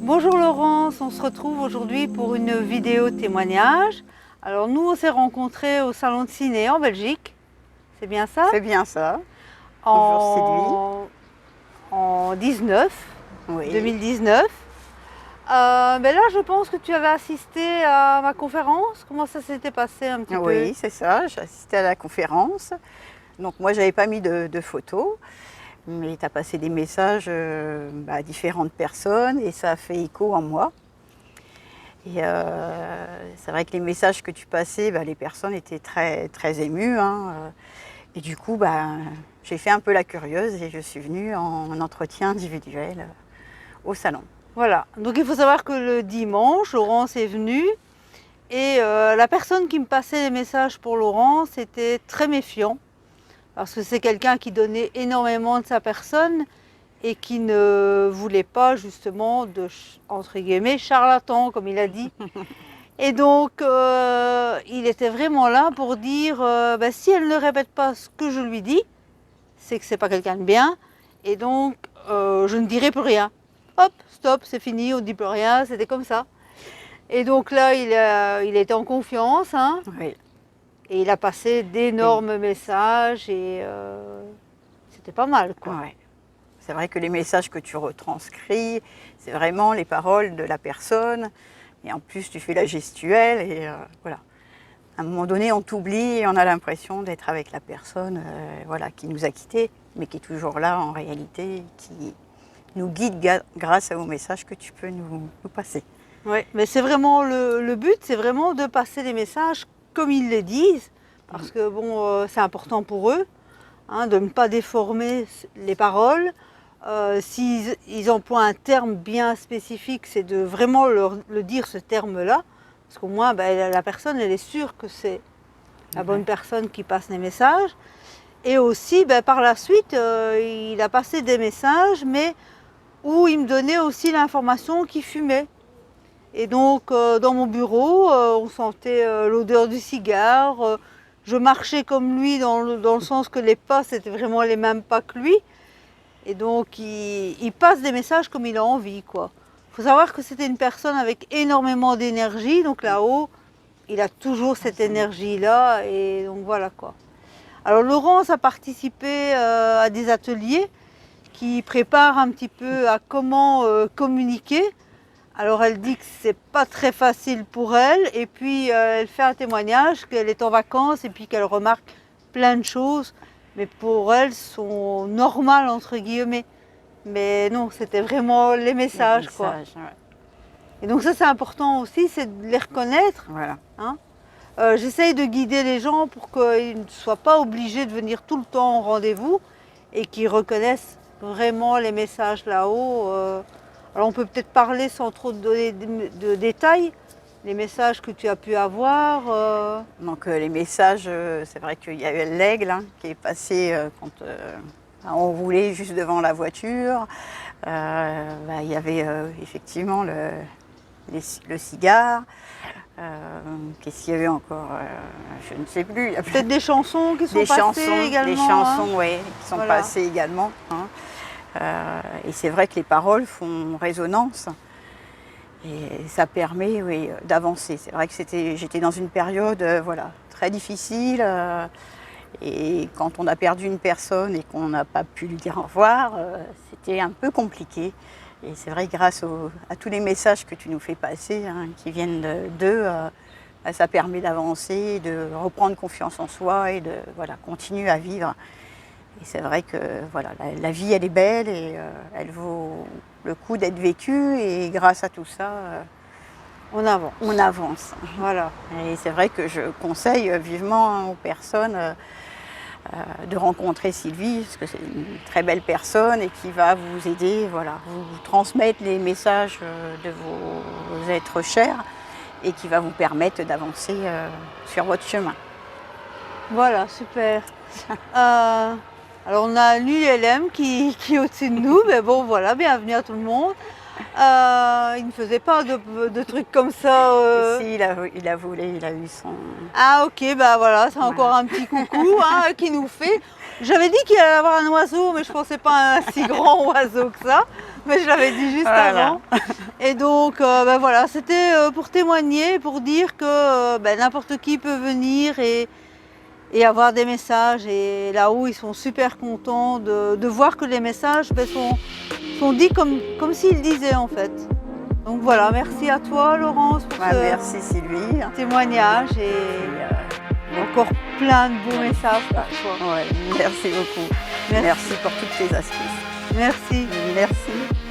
Bonjour Laurence, on se retrouve aujourd'hui pour une vidéo témoignage. Alors nous on s'est rencontrés au salon de ciné en Belgique, c'est bien ça? C'est bien ça, En, en 2019. Ben là je pense que tu avais assisté à ma conférence, comment ça s'était passé un petit peu? Oui, c'est ça, j'ai assisté à la conférence. Donc moi, j'avais pas mis de photos, mais tu as passé des messages à différentes personnes et ça a fait écho en moi. Et c'est vrai que les messages que tu passais, les personnes étaient très, très émues, hein. Et du coup, j'ai fait un peu la curieuse et je suis venue en entretien individuel au salon. Voilà, donc il faut savoir que le dimanche, Laurence est venue et la personne qui me passait les messages pour Laurence était très méfiant parce que c'est quelqu'un qui donnait énormément de sa personne et qui ne voulait pas justement de, entre guillemets, charlatan, comme il a dit. Et donc, il était vraiment là pour dire, si elle ne répète pas ce que je lui dis, c'est que c'est pas quelqu'un de bien, et donc je ne dirai plus rien. Hop, stop, c'est fini, on ne dit plus rien, c'était comme ça. Et donc là, il était en confiance, hein, Oui. et il a passé d'énormes messages, et c'était pas mal, quoi. Ouais. C'est vrai que les messages que tu retranscris, c'est vraiment les paroles de la personne. Et en plus, tu fais la gestuelle et voilà. À un moment donné, on t'oublie et on a l'impression d'être avec la personne qui nous a quittés, mais qui est toujours là en réalité, qui nous guide grâce aux messages que tu peux nous passer. Oui, mais c'est vraiment le but, c'est vraiment de passer les messages comme ils les disent, parce que bon, c'est important pour eux, hein, de ne pas déformer les paroles. S'ils emploient un terme bien spécifique, c'est de vraiment le dire ce terme-là, parce qu'au moins la personne elle est sûre que c'est la bonne personne qui passe les messages. Et aussi par la suite, il a passé des messages, mais où il me donnait aussi l'information qu'il fumait. Et donc dans mon bureau, on sentait l'odeur du cigare. Je marchais comme lui dans le sens que les pas, c'était vraiment les mêmes pas que lui. Et donc il passe des messages comme il a envie, quoi. Il faut savoir que c'était une personne avec énormément d'énergie. Donc là-haut, il a toujours cette énergie-là. Et donc voilà, quoi. Alors Laurence a participé à des ateliers qui préparent un petit peu à comment communiquer. Alors elle dit que c'est pas très facile pour elle et puis elle fait un témoignage qu'elle est en vacances et puis qu'elle remarque plein de choses, mais pour elle sont normales entre guillemets. Mais non, c'était vraiment les messages, quoi. Ouais. Et donc ça c'est important aussi, c'est de les reconnaître. Voilà. Hein. J'essaye de guider les gens pour qu'ils ne soient pas obligés de venir tout le temps au rendez-vous et qu'ils reconnaissent vraiment les messages là-haut. Alors on peut peut-être parler sans trop donner de détails, les messages que tu as pu avoir. Donc les messages, c'est vrai qu'il y a eu l'aigle qui est passé quand on roulait juste devant la voiture. Il y avait effectivement le cigare. Qu'est-ce qu'il y avait encore? Je ne sais plus. Peut-être des chansons qui sont passées également. Des chansons, hein. oui, qui sont Voilà. passées également. Hein. Et c'est vrai que les paroles font résonance. Et ça permet, oui, d'avancer. C'est vrai que j'étais dans une période très difficile. Et quand on a perdu une personne et qu'on n'a pas pu lui dire au revoir, c'était un peu compliqué. Et c'est vrai que grâce à tous les messages que tu nous fais passer, hein, qui viennent d'eux, ça permet d'avancer, de reprendre confiance en soi et de continuer à vivre. Et c'est vrai que la vie, elle est belle et elle vaut le coup d'être vécue. Et grâce à tout ça, On avance. on avance. Voilà. Et c'est vrai que je conseille vivement aux personnes de rencontrer Sylvie, parce que c'est une très belle personne et qui va vous aider, vous transmettre les messages de vos êtres chers et qui va vous permettre d'avancer sur votre chemin. Voilà, super. Alors on a l'ULM qui est au-dessus de nous, mais bon voilà, bienvenue à tout le monde. Il ne faisait pas de trucs comme ça. Si, il a volé, il a eu son... Ah ok, voilà, c'est encore un petit coucou qui nous fait. J'avais dit qu'il allait avoir un oiseau, mais je ne pensais pas à un si grand oiseau que ça. Mais je l'avais dit juste avant. Et donc, ben voilà, c'était pour témoigner, pour dire que ben, n'importe qui peut venir et avoir des messages. Et là-haut, ils sont super contents de voir que les messages ben, sont dits comme s'ils disaient en fait. Donc voilà, merci à toi Laurence pour ce Merci Sylvie. témoignage et encore plein de beaux messages pour toi. Ouais, merci beaucoup. Merci pour toutes tes astuces. Merci. Merci.